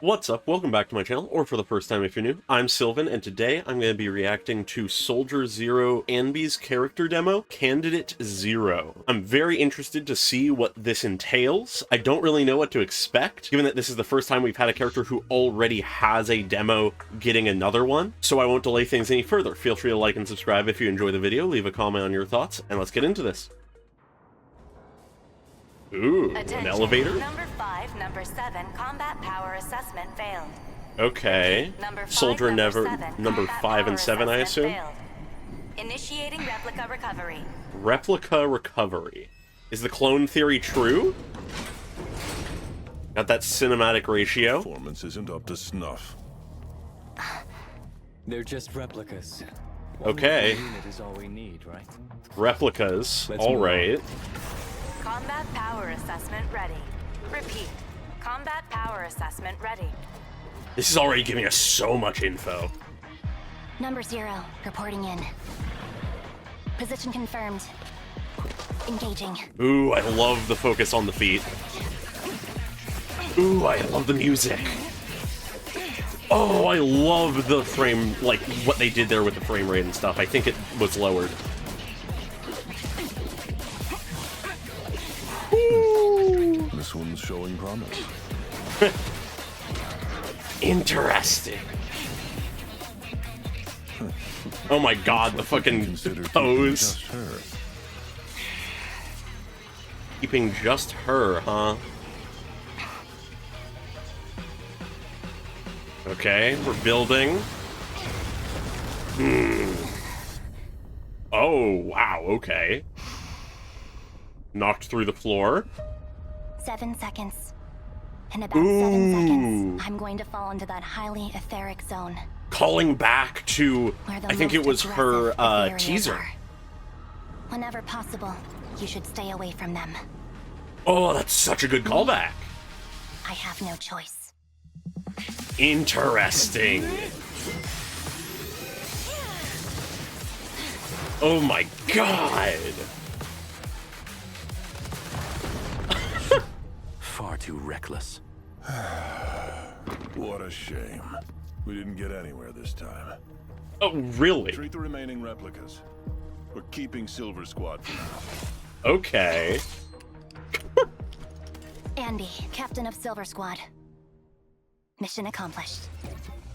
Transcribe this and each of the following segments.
What's up? Welcome back to my channel, or for the first time if you're new, I'm Sylvan, and today I'm going to be reacting to Soldier Zero Anby's character demo, Candidate Zero. I'm very interested to see what this entails. I don't really know what to expect, given that this is the first time we've had a character who already has a demo getting another one, so I won't delay things any further. Feel free to like and subscribe if you enjoy the video, leave a comment on your thoughts, and let's get into this. Ooh, Attention. An elevator? Number 5, number 7, combat power assessment failed. Okay. Number 5, Soldier number never. 7, Number combat 5 and power 7, I assessment assume? failed. Initiating replica recovery. Replica recovery. Is the clone theory true? Got that cinematic ratio. Performance isn't up to snuff. They're just replicas. Okay. One unit is all we need, right? Replicas. Let's move Alright. Combat power assessment ready. Repeat. Combat power assessment ready. This is already giving us so much info. Number 0, reporting in. Position confirmed. Engaging. Ooh, I love the focus on the feet. Ooh, I love the music. Oh, I love the frame, like, what they did there with the frame rate and stuff. I think it was lowered. Ooh. This one's showing promise. Interesting. Oh my god, the fucking Consider pose. keeping just her. Keeping just her, huh? Okay, we're building. Oh, wow, okay. Knocked through the floor. 7 seconds. In about Ooh. 7 seconds, I'm going to fall into that highly etheric zone. Calling back to, Where the I think it most was her aggressive ethereals teaser. are. Whenever possible, you should stay away from them. Oh, that's such a good callback. I have no choice. Interesting. Oh my god. Far too reckless. What a shame. We didn't get anywhere this time. Oh, really? Treat the remaining replicas. We're keeping Silver Squad for now. Okay. Anby, captain of Silver Squad. Mission accomplished.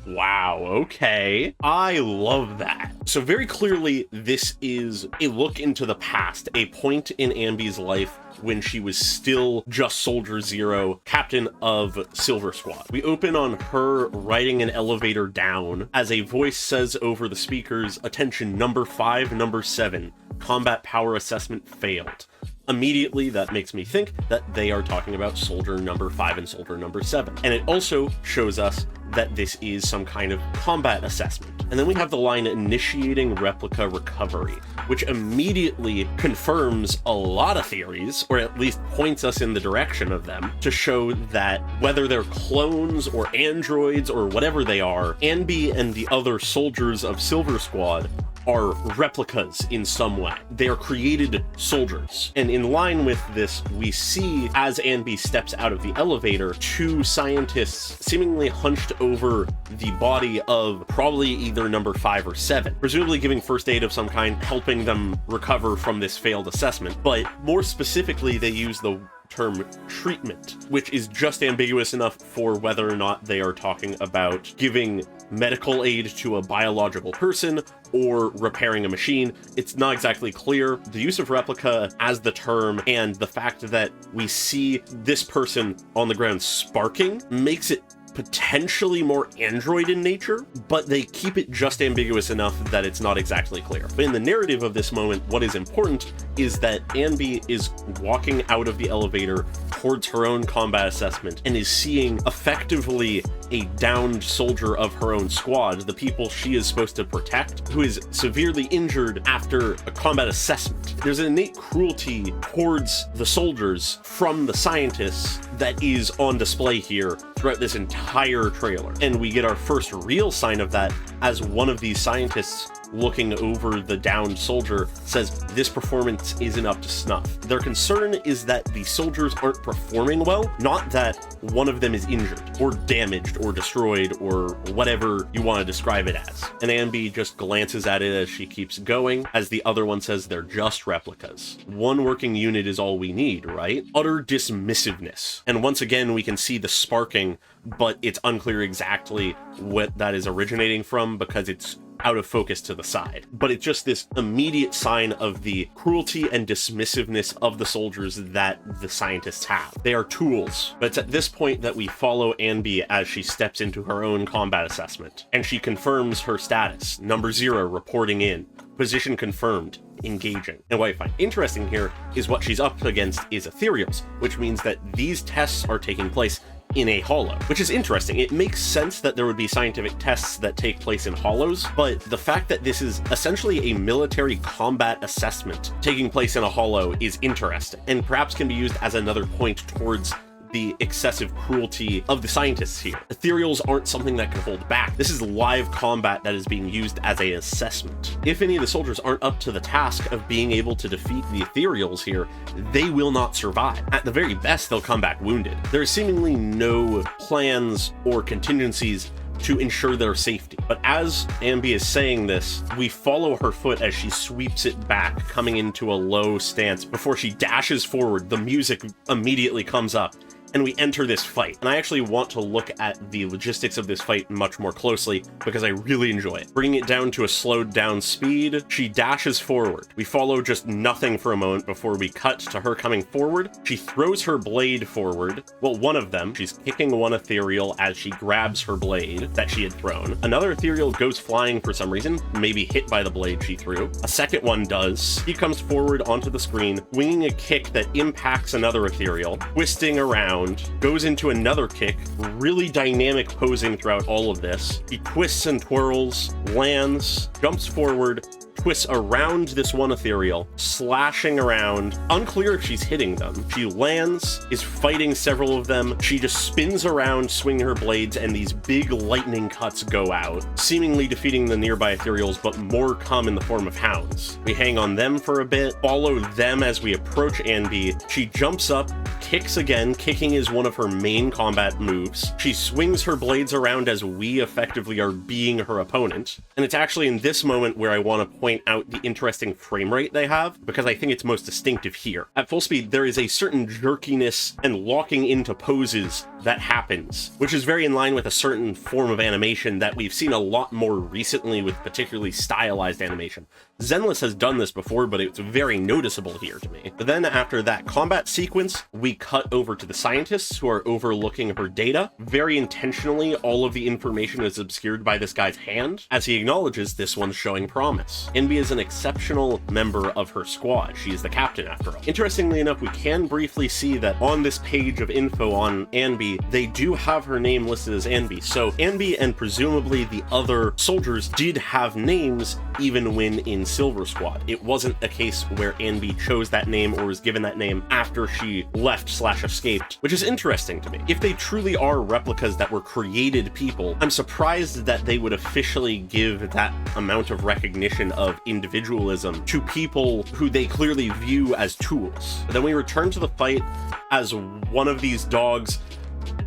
Wow, okay. I love that. So very clearly, this is a look into the past, a point in Anby's life when she was still just Soldier Zero, captain of Silver Squad. We open on her riding an elevator down as a voice says over the speakers, "Attention, number 5, number 7, combat power assessment failed." Immediately, that makes me think that they are talking about Soldier number 5 and Soldier number 7. And it also shows us that this is some kind of combat assessment. And then we have the line initiating replica recovery, which immediately confirms a lot of theories, or at least points us in the direction of them, to show that whether they're clones or androids or whatever they are, Anby and the other soldiers of Silver Squad are replicas in some way. They are created soldiers. And in line with this, we see, as Anby steps out of the elevator, 2 scientists seemingly hunched over the body of probably either number 5 or 7, presumably giving first aid of some kind, helping them recover from this failed assessment. But more specifically, they use the term treatment, which is just ambiguous enough for whether or not they are talking about giving medical aid to a biological person or repairing a machine. It's not exactly clear. The use of replica as the term and the fact that we see this person on the ground sparking makes it potentially more android in nature, but they keep it just ambiguous enough that it's not exactly clear. But in the narrative of this moment, what is important is that Anby is walking out of the elevator towards her own combat assessment and is seeing effectively a downed soldier of her own squad, the people she is supposed to protect, who is severely injured after a combat assessment. There's an innate cruelty towards the soldiers from the scientists that is on display here throughout this entire trailer. And we get our first real sign of that as one of these scientists looking over the downed soldier, says this performance isn't up to snuff. Their concern is that the soldiers aren't performing well, not that one of them is injured or damaged or destroyed or whatever you want to describe it as. And Anby just glances at it as she keeps going, as the other one says they're just replicas. One working unit is all we need, right? Utter dismissiveness. And once again, we can see the sparking, but it's unclear exactly what that is originating from because it's out of focus to the side. But it's just this immediate sign of the cruelty and dismissiveness of the soldiers that the scientists have. They are tools. But it's at this point that we follow Anby as she steps into her own combat assessment. And she confirms her status. Number 0, reporting in. Position confirmed. Engaging. And what I find interesting here is what she's up against is ethereals, which means that these tests are taking place in a hollow, which is interesting. It makes sense that there would be scientific tests that take place in hollows, but the fact that this is essentially a military combat assessment taking place in a hollow is interesting, and perhaps can be used as another point towards the excessive cruelty of the scientists here. Ethereals aren't something that can hold back. This is live combat that is being used as an assessment. If any of the soldiers aren't up to the task of being able to defeat the ethereals here, they will not survive. At the very best, they'll come back wounded. There is seemingly no plans or contingencies to ensure their safety. But as Anby is saying this, we follow her foot as she sweeps it back, coming into a low stance. Before she dashes forward, the music immediately comes up, and we enter this fight. And I actually want to look at the logistics of this fight much more closely because I really enjoy it. Bringing it down to a slowed down speed, she dashes forward. We follow just nothing for a moment before we cut to her coming forward. She throws her blade forward. Well, one of them. She's kicking one ethereal as she grabs her blade that she had thrown. Another ethereal goes flying for some reason, maybe hit by the blade she threw. A second one does. He comes forward onto the screen, winging a kick that impacts another ethereal, twisting around, goes into another kick, really dynamic posing throughout all of this. He twists and twirls, lands, jumps forward, twists around this one ethereal, slashing around. Unclear if she's hitting them. She lands, is fighting several of them. She just spins around, swinging her blades, and these big lightning cuts go out, seemingly defeating the nearby ethereals, but more come in the form of hounds. We hang on them for a bit, follow them as we approach Anby. She jumps up, kicks again. Kicking is one of her main combat moves. She swings her blades around as we effectively are being her opponent. And it's actually in this moment where I want to point out the interesting frame rate they have, because I think it's most distinctive here. At full speed, there is a certain jerkiness and locking into poses that happens, which is very in line with a certain form of animation that we've seen a lot more recently with particularly stylized animation. Zenless has done this before, but it's very noticeable here to me. But then after that combat sequence, we cut over to the scientists who are overlooking her data. Very intentionally, all of the information is obscured by this guy's hand, as he acknowledges this one's showing promise. Anby is an exceptional member of her squad. She is the captain, after all. Interestingly enough, we can briefly see that on this page of info on Anby, they do have her name listed as Anby. So Anby and presumably the other soldiers did have names even when in Silver Squad. It wasn't a case where Anby chose that name or was given that name after she left/escaped, which is interesting to me. If they truly are replicas that were created people, I'm surprised that they would officially give that amount of recognition of individualism to people who they clearly view as tools. But then we return to the fight as one of these dogs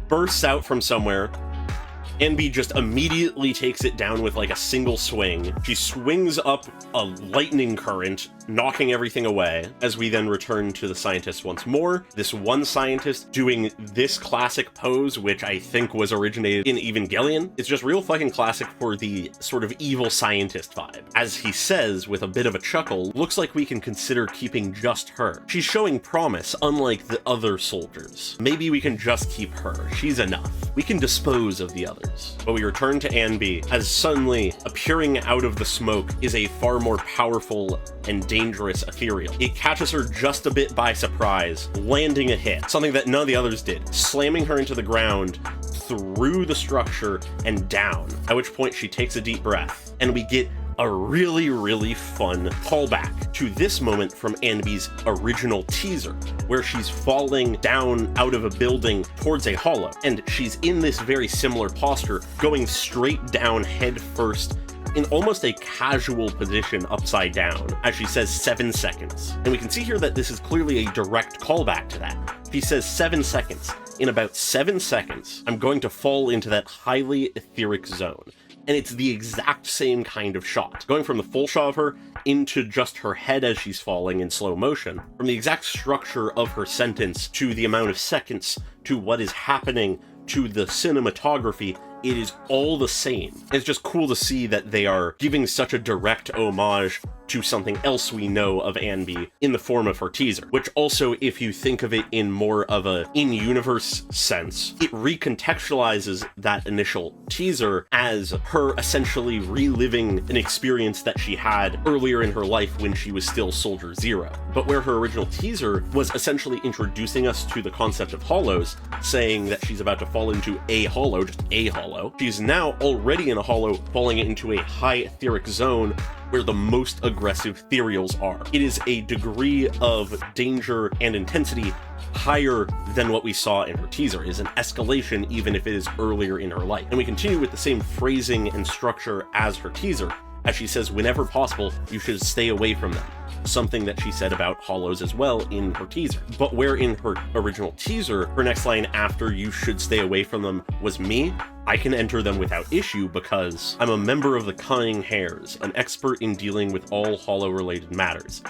bursts out from somewhere. Anby just immediately takes it down with like a single swing. She swings up a lightning current, knocking everything away, as we then return to the scientists once more. This one scientist doing this classic pose, which I think was originated in Evangelion. It's just real fucking classic for the sort of evil scientist vibe. As he says, with a bit of a chuckle, looks like we can consider keeping just her. She's showing promise, unlike the other soldiers. Maybe we can just keep her. She's enough. We can dispose of the others. But we return to Anby, as suddenly appearing out of the smoke is a far more powerful and dangerous ethereal. It catches her just a bit by surprise, landing a hit, something that none of the others did, slamming her into the ground, through the structure, and down, at which point she takes a deep breath, and we get a really, really fun callback to this moment from Anby's original teaser, where she's falling down out of a building towards a hollow, and she's in this very similar posture, going straight down head first in almost a casual position upside down, as she says 7 seconds. And we can see here that this is clearly a direct callback to that. She says 7 seconds. In about 7 seconds, I'm going to fall into that highly etheric zone. And it's the exact same kind of shot. Going from the full shot of her into just her head as she's falling in slow motion, from the exact structure of her sentence to the amount of seconds to what is happening to the cinematography, it is all the same. It's just cool to see that they are giving such a direct homage to something else we know of Anby in the form of her teaser, which also, if you think of it in more of a in-universe sense, it recontextualizes that initial teaser as her essentially reliving an experience that she had earlier in her life when she was still Soldier Zero. But where her original teaser was essentially introducing us to the concept of hollows, saying that she's about to fall into a hollow, just a hollow, she's now already in a hollow, falling into a high etheric zone where the most aggressive ethereals are. It is a degree of danger and intensity higher than what we saw in her teaser. It is an escalation even if it is earlier in her life. And we continue with the same phrasing and structure as her teaser, as she says, whenever possible, you should stay away from them. Something that she said about hollows as well in her teaser. But where in her original teaser, her next line after "you should stay away from them" was "me, I can enter them without issue because I'm a member of the Cunning Hares, an expert in dealing with all hollow-related matters."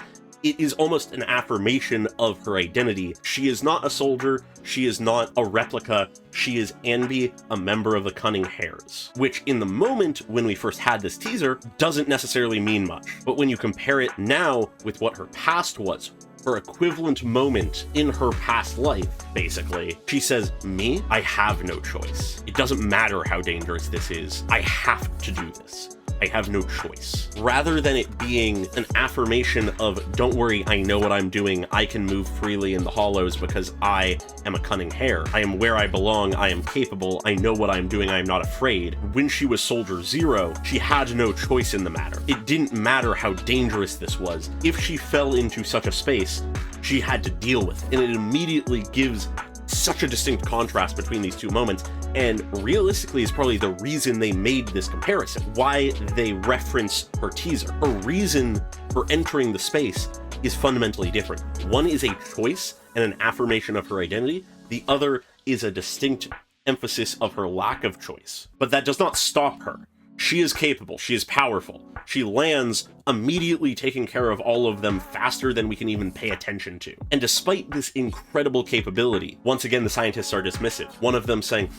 It is almost an affirmation of her identity. She is not a soldier, she is not a replica, she is Anby, a member of the Cunning Hares. Which in the moment when we first had this teaser doesn't necessarily mean much. But when you compare it now with what her past was, her equivalent moment in her past life, basically, she says, "Me, I have no choice. It doesn't matter how dangerous this is. I have to do this. I have no choice." Rather than it being an affirmation of, "Don't worry, I know what I'm doing. I can move freely in the hollows because I am a cunning hare. I am where I belong. I am capable. I know what I'm doing. I am not afraid." When she was Soldier Zero, she had no choice in the matter. It didn't matter how dangerous this was. If she fell into such a space, she had to deal with it. And it immediately gives such a distinct contrast between these two moments, and realistically is probably the reason they made this comparison, why they reference her teaser. Her reason for entering the space is fundamentally different. One is a choice and an affirmation of her identity, the other is a distinct emphasis of her lack of choice. But that does not stop her. She is capable, she is powerful. She lands immediately taking care of all of them faster than we can even pay attention to. And despite this incredible capability, once again the scientists are dismissive. One of them saying,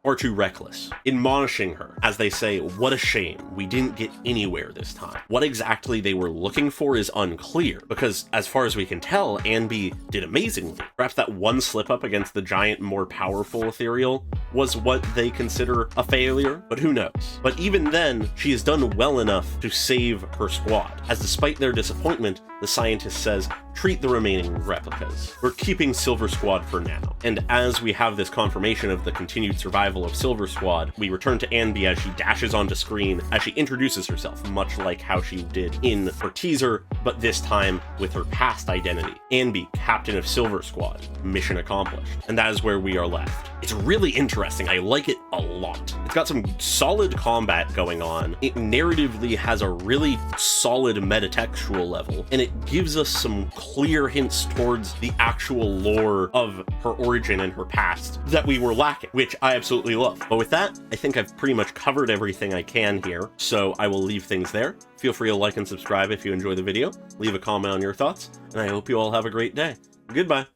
"Far too reckless," admonishing her as they say, "What a shame, we didn't get anywhere this time." What exactly they were looking for is unclear, because as far as we can tell, Anby did amazingly. Perhaps that one slip up against the giant, more powerful ethereal was what they consider a failure, but who knows. But even then, she has done well enough to save her squad, as despite their disappointment, the scientist says, "Treat the remaining replicas. We're keeping Silver Squad for now." And as we have this confirmation of the continued survival of Silver Squad, we return to Anby as she dashes onto screen, as she introduces herself, much like how she did in her teaser, but this time with her past identity. Anby, Captain of Silver Squad. Mission accomplished. And that is where we are left. It's really interesting. I like it a lot. It's got some solid combat going on. It narratively has a really solid metatextual level, and it gives us some clear hints towards the actual lore of her origin and her past that we were lacking, which I absolutely love. But with that, I think I've pretty much covered everything I can here, so I will leave things there. Feel free to like and subscribe if you enjoy the video, leave a comment on your thoughts, and I hope you all have a great day. Goodbye.